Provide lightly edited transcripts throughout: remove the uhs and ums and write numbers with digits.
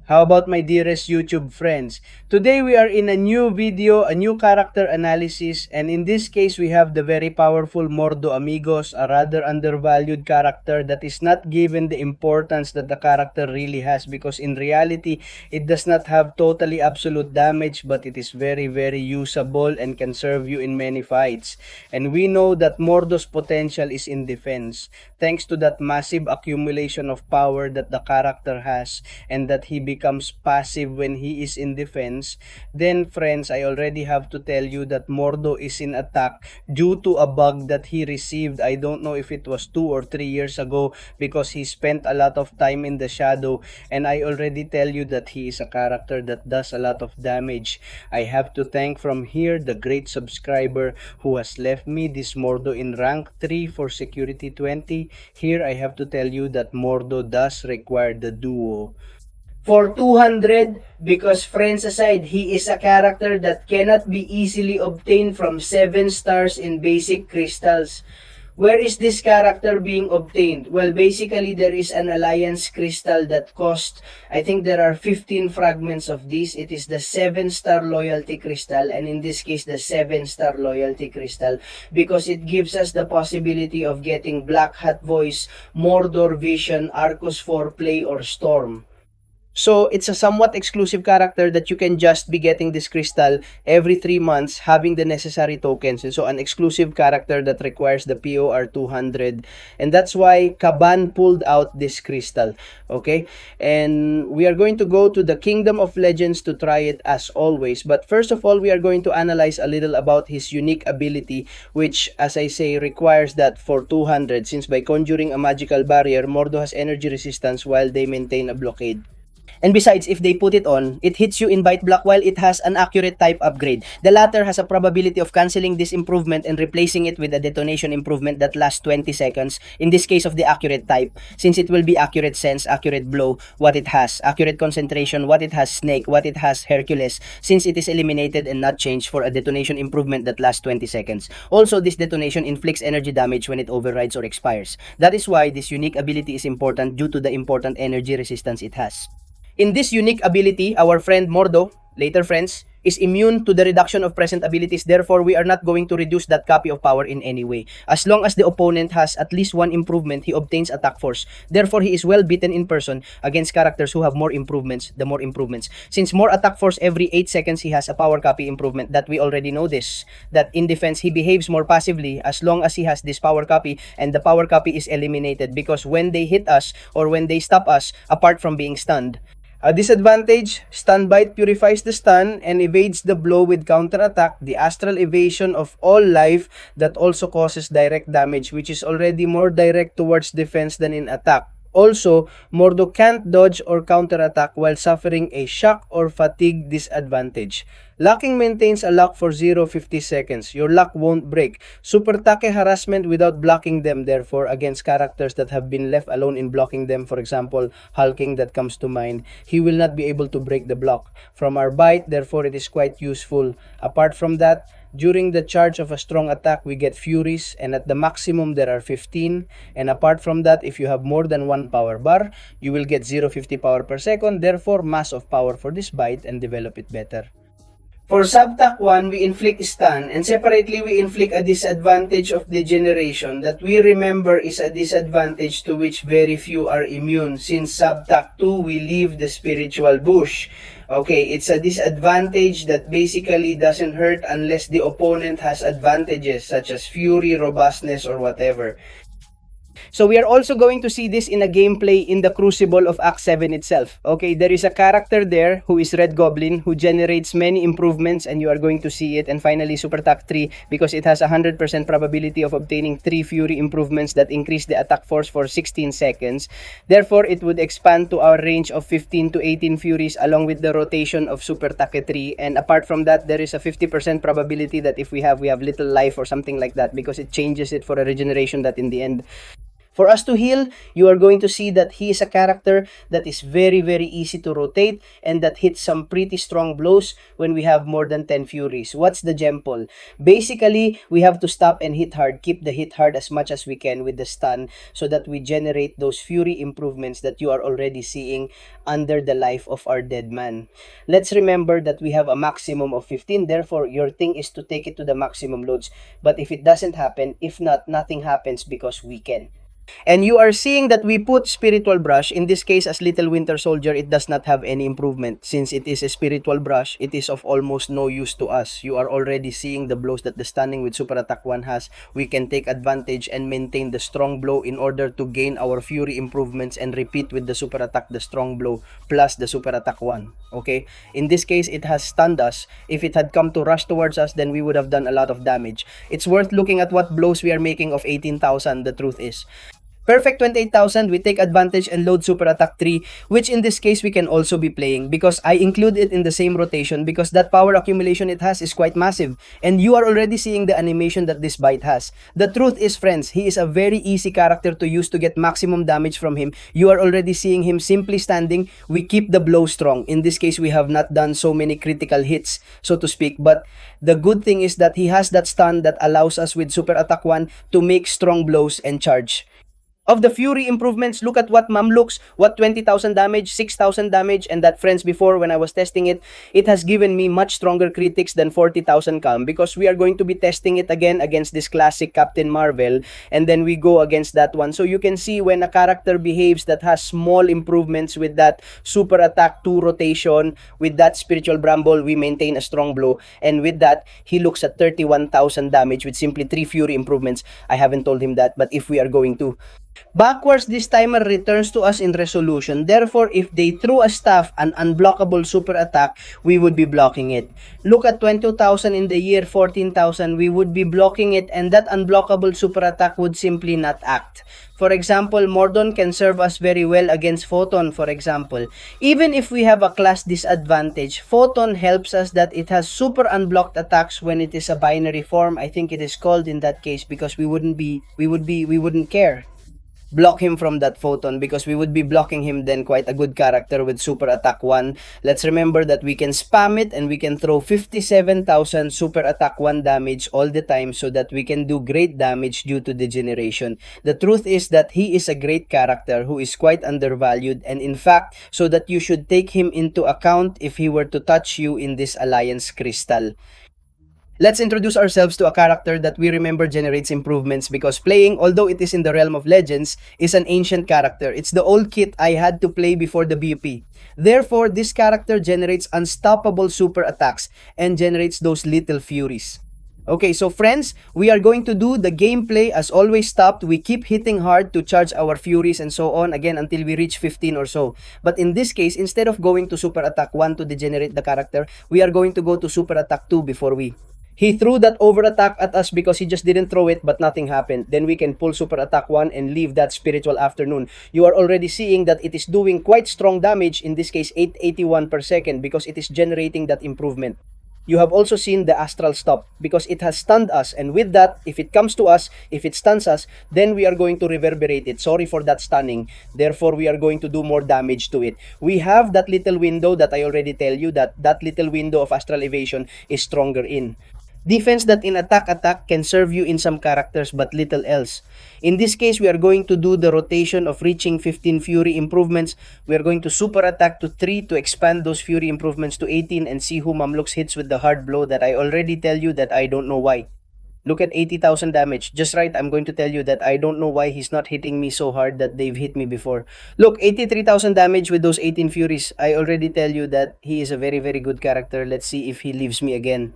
How about my dearest YouTube friends? Today we are in a new video, a new character analysis, and in this case we have the very powerful Mordo Amigos, a rather undervalued character that is not given the importance that the character really has, because in reality it does not have totally absolute damage, but it is very usable and can serve you in many fights. And we know that Mordo's potential is in defense, thanks to that massive accumulation of power that the character has, and that he becomes passive when he is in defense. Then friends, I already have to tell you that Mordo is in attack due to a bug that he received. I don't know if it was 2 or 3 years ago, because he spent a lot of time in the shadow, and I already tell you that he is a character that does a lot of damage. I have to thank from here the great subscriber who has left me this Mordo in rank 3 for security 20. Here I have to tell you that Mordo does require the duo for 200, because friends aside, he is a character that cannot be easily obtained from 7 stars in basic crystals. Where is this character being obtained? Well, basically there is an alliance crystal that cost, I think there are 15 fragments of this. It is the 7-star loyalty crystal, and in this case the 7-star loyalty crystal, because it gives us the possibility of getting Black Hat Voice, Mordor Vision, Arcus 4 Play, or Storm. So it's a somewhat exclusive character that you can just be getting this crystal every 3 months, having the necessary tokens. And so an exclusive character that requires the POR 200. And that's why Kaban pulled out this crystal. Okay? And we are going to go to the Kingdom of Legends to try it as always. But first of all, we are going to analyze a little about his unique ability, which, as I say, requires that for 200, since by conjuring a magical barrier, Mordo has energy resistance while they maintain a blockade. And besides, if they put it on, it hits you in bite block while it has an accurate type upgrade. The latter has a probability of cancelling this improvement and replacing it with a detonation improvement that lasts 20 seconds, in this case of the accurate type, since it will be accurate sense, accurate blow, what it has, accurate concentration, what it has, snake, what it has, Hercules, since it is eliminated and not changed for a detonation improvement that lasts 20 seconds. Also, this detonation inflicts energy damage when it overrides or expires. That is why this unique ability is important, due to the important energy resistance it has. In this unique ability, our friend Mordo, later friends, is immune to the reduction of present abilities. Therefore, we are not going to reduce that copy of power in any way. As long as the opponent has at least 1 improvement, he obtains attack force. Therefore, he is well beaten in person against characters who have more improvements, the more improvements. Since more attack force every 8 seconds, he has a power copy improvement, that we already know this. That in defense, he behaves more passively as long as he has this power copy, and the power copy is eliminated, because when they hit us or when they stop us, apart from being stunned, a disadvantage, stun bite purifies the stun and evades the blow with counterattack, the astral evasion of all life that also causes direct damage, which is already more direct towards defense than in attack. Also, Mordo can't dodge or counterattack while suffering a shock or fatigue disadvantage. Locking maintains a lock for 0-50 seconds. Your lock won't break. Super Take harassment without blocking them, therefore, against characters that have been left alone in blocking them. For example, Hulking, that comes to mind. He will not be able to break the block. From our bite, therefore, it is quite useful. Apart from that, during the charge of a strong attack, we get Furies, and at the maximum there are 15. And apart from that, if you have more than 1 power bar, you will get 0.50 power per second, therefore mass of power for this bite and develop it better. For Subtac 1, we inflict stun, and separately we inflict a disadvantage of degeneration that we remember is a disadvantage to which very few are immune. Since Subtac 2, we leave the spiritual bush. Okay, it's a disadvantage that basically doesn't hurt unless the opponent has advantages such as fury, robustness, or whatever. So we are also going to see this in a gameplay in the Crucible of Act 7 itself. Okay, there is a character there who is Red Goblin, who generates many improvements, and you are going to see it. And finally, Super Attack 3, because it has a 100% probability of obtaining 3 Fury improvements that increase the attack force for 16 seconds. Therefore, it would expand to our range of 15 to 18 Furies along with the rotation of Super Attack 3. And apart from that, there is a 50% probability that if we have little life or something like that, because it changes it for a regeneration that in the end. For us to heal, you are going to see that he is a character that is very, very easy to rotate and that hits some pretty strong blows when we have more than 10 Furies. What's the gem pull? Basically, we have to stop and hit hard, keep the hit hard as much as we can with the stun so that we generate those Fury improvements that you are already seeing under the life of our dead man. Let's remember that we have a maximum of 15, therefore your thing is to take it to the maximum loads. But if it doesn't happen, if not, nothing happens because we can. And you are seeing that we put spiritual brush. In this case, as Little Winter Soldier, it does not have any improvement. Since it is a spiritual brush, it is of almost no use to us. You are already seeing the blows that the stunning with Super Attack 1 has. We can take advantage and maintain the strong blow in order to gain our Fury improvements and repeat with the Super Attack the strong blow plus the Super Attack 1. Okay? In this case, it has stunned us. If it had come to rush towards us, then we would have done a lot of damage. It's worth looking at what blows we are making of 18,000, the truth is. Perfect 28,000, we take advantage and load Super Attack 3, which in this case we can also be playing because I include it in the same rotation because that power accumulation it has is quite massive and you are already seeing the animation that this bite has. The truth is, friends, he is a very easy character to use to get maximum damage from him. You are already seeing him simply standing. We keep the blow strong. In this case, we have not done so many critical hits, so to speak, but the good thing is that he has that stun that allows us with Super Attack 1 to make strong blows and charge. Of the Fury improvements, look at what Mamluks, what 20,000 damage, 6,000 damage, and that, friends, before when I was testing it, it has given me much stronger critics than 40,000 calm because we are going to be testing it again against this classic Captain Marvel and then we go against that one. So you can see when a character behaves that has small improvements with that Super Attack 2 rotation, with that Spiritual Bramble, we maintain a strong blow, and with that, he looks at 31,000 damage with simply 3 Fury improvements. I haven't told him that, but if we are going to backwards, this timer returns to us in resolution. Therefore, if they threw a staff, an unblockable super attack, we would be blocking it. Look at 20,000 in the year 14,000, we would be blocking it and that unblockable super attack would simply not act. For example, Mordon can serve us very well against Photon, for example. Even if we have a class disadvantage, Photon helps us that it has super unblocked attacks when it is a binary form. I think it is called in that case because we wouldn't care. Block him from that Photon because we would be blocking him then quite a good character with Super Attack 1. Let's remember that we can spam it and we can throw 57,000 Super Attack 1 damage all the time so that we can do great damage due to degeneration. The truth is that he is a great character who is quite undervalued, and in fact, so that you should take him into account if he were to touch you in this Alliance Crystal. Let's introduce ourselves to a character that we remember generates improvements because playing, although it is in the realm of legends, is an ancient character. It's the old kit I had to play before the BUP. Therefore, this character generates unstoppable super attacks and generates those little furies. Okay, so friends, we are going to do the gameplay as always stopped. We keep hitting hard to charge our furies and so on again until we reach 15 or so. But in this case, instead of going to super attack 1 to degenerate the character, we are going to go to super attack 2 before we. He threw that over attack at us because he just didn't throw it but nothing happened. Then we can pull super attack 1 and leave that spiritual afternoon. You are already seeing that it is doing quite strong damage, in this case 881 per second, because it is generating that improvement. You have also seen the astral stop because it has stunned us, and with that, if it comes to us, if it stuns us, then we are going to reverberate it. Sorry for that stunning. Therefore, we are going to do more damage to it. We have that little window that I already tell you that little window of astral evasion is stronger in. Defense that in attack can serve you in some characters but little else. In this case, we are going to do the rotation of reaching 15 Fury improvements. We are going to super attack to 3 to expand those Fury improvements to 18 and see who Mamluks hits with the hard blow that I already tell you that I don't know why. Look at 80,000 damage. Just right, I'm going to tell you that I don't know why he's not hitting me so hard that they've hit me before. Look, 83,000 damage with those 18 Furies. I already tell you that he is a very, very good character. Let's see if he leaves me again.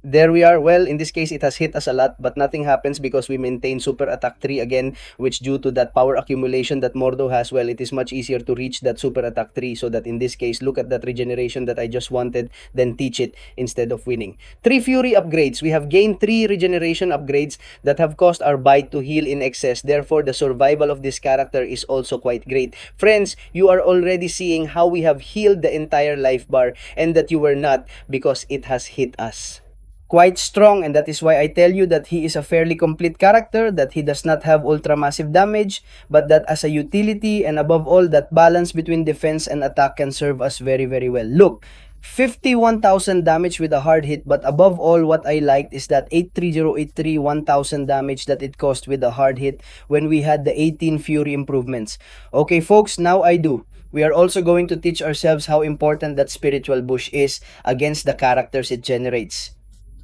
There we are. Well, in this case, it has hit us a lot, but nothing happens because we maintain Super Attack 3 again, which due to that power accumulation that Mordo has, well, it is much easier to reach that Super Attack 3, so that in this case, look at that regeneration that I just wanted, then teach it instead of winning. 3 Fury upgrades. We have gained 3 regeneration upgrades that have caused our bite to heal in excess. Therefore, the survival of this character is also quite great. Friends, you are already seeing how we have healed the entire life bar and that you were not because it has hit us. quite strong, and that is why I tell you that he is a fairly complete character, that he does not have ultra massive damage, but that as a utility and above all, that balance between defense and attack can serve us very very well. Look, 51,000 damage with a hard hit, but above all, what I liked is that 83083 1000 damage that it cost with a hard hit when we had the 18 Fury improvements. Okay folks, now I do. We are also going to teach ourselves how important that spiritual bush is against the characters it generates.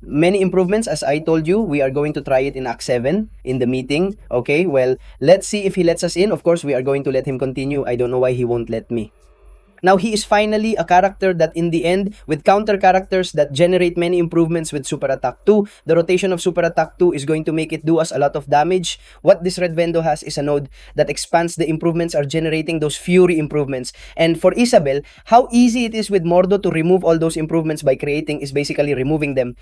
Many improvements, as I told you, we are going to try it in Act 7 in the meeting. Okay, well, let's see if he lets us in. Of course, we are going to let him continue. I don't know why he won't let me. Now, he is finally a character that in the end, with counter characters that generate many improvements with Super Attack 2, the rotation of Super Attack 2 is going to make it do us a lot of damage. What this Red Vendo has is a node that expands the improvements are generating those Fury improvements. And for Isabel, how easy it is with Mordo to remove all those improvements by creating is basically removing them.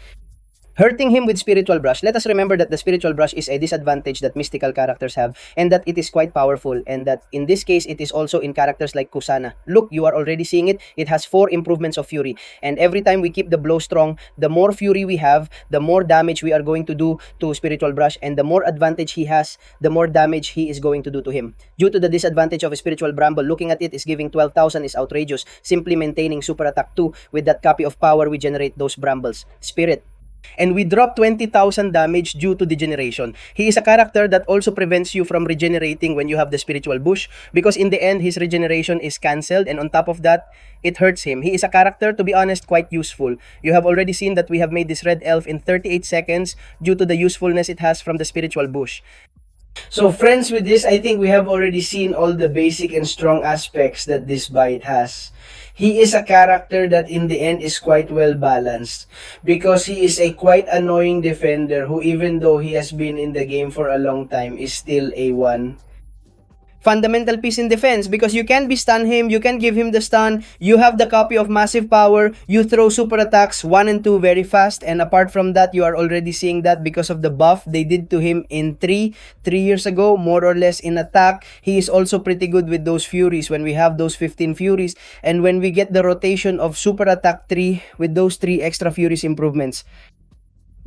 Hurting him with Spiritual Brush. Let us remember that the Spiritual Brush is a disadvantage that mystical characters have, and that it is quite powerful, and that in this case, it is also in characters like Kusana. Look, you are already seeing it. It has 4 improvements of Fury, and every time we keep the blow strong, the more Fury we have, the more damage we are going to do to Spiritual Brush, and the more advantage he has, the more damage he is going to do to him. Due to the disadvantage of a Spiritual Bramble, looking at it is giving 12,000 is outrageous. Simply maintaining Super Attack 2 with that copy of power, we generate those Brambles. Spirit. And we drop 20,000 damage due to degeneration. He is a character that also prevents you from regenerating when you have the spiritual bush, because in the end, his regeneration is cancelled, and on top of that, it hurts him. He is a character, to be honest, quite useful. You have already seen that we have made this red elf in 38 seconds due to the usefulness it has from the spiritual bush. So friends, with this, I think we have already seen all the basic and strong aspects that this bite has. He is a character that in the end is quite well balanced, because he is a quite annoying defender who, even though he has been in the game for a long time, is still a 1. Fundamental piece in defense, because you can be stun him, you can give him the stun, you have the copy of massive power, you throw super attacks 1 and 2 very fast, and apart from that, you are already seeing that because of the buff they did to him in 3 years ago, more or less in attack. He is also pretty good with those furies when we have those 15 furies, and when we get the rotation of super attack 3 with those 3 extra furies improvements.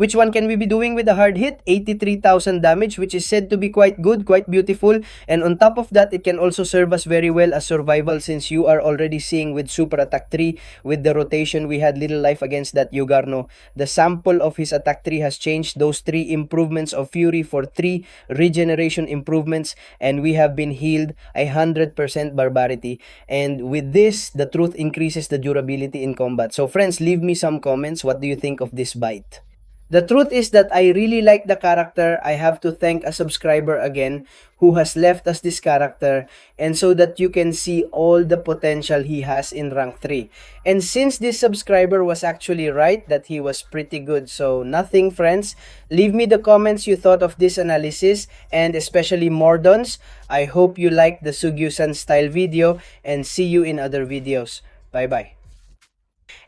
Which one can we be doing with a hard hit? 83,000 damage, which is said to be quite good, quite beautiful. And on top of that, it can also serve us very well as survival, since you are already seeing with Super Attack 3, with the rotation, we had little life against that Yugarno. The sample of his Attack 3 has changed those 3 improvements of Fury for 3 regeneration improvements. And we have been healed 100% Barbarity. And with this, the truth increases the durability in combat. So friends, leave me some comments. What do you think of this bite? The truth is that I really like the character. I have to thank a subscriber again who has left us this character, and so that you can see all the potential he has in rank 3. And since this subscriber was actually right that he was pretty good, so nothing friends, leave me the comments you thought of this analysis, and especially Mordon's. I hope you liked the Sugyu-san style video, and see you in other videos. Bye bye.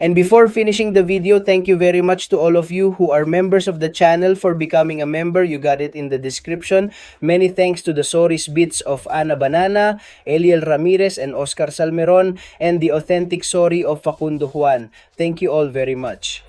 And before finishing the video, thank you very much to all of you who are members of the channel for becoming a member. You got it in the description. Many thanks to the Shori's Bits of Ana Banana, Eliel Ramirez, and Oscar Salmeron, and the Authentic Shori of Facundo Juan. Thank you all very much.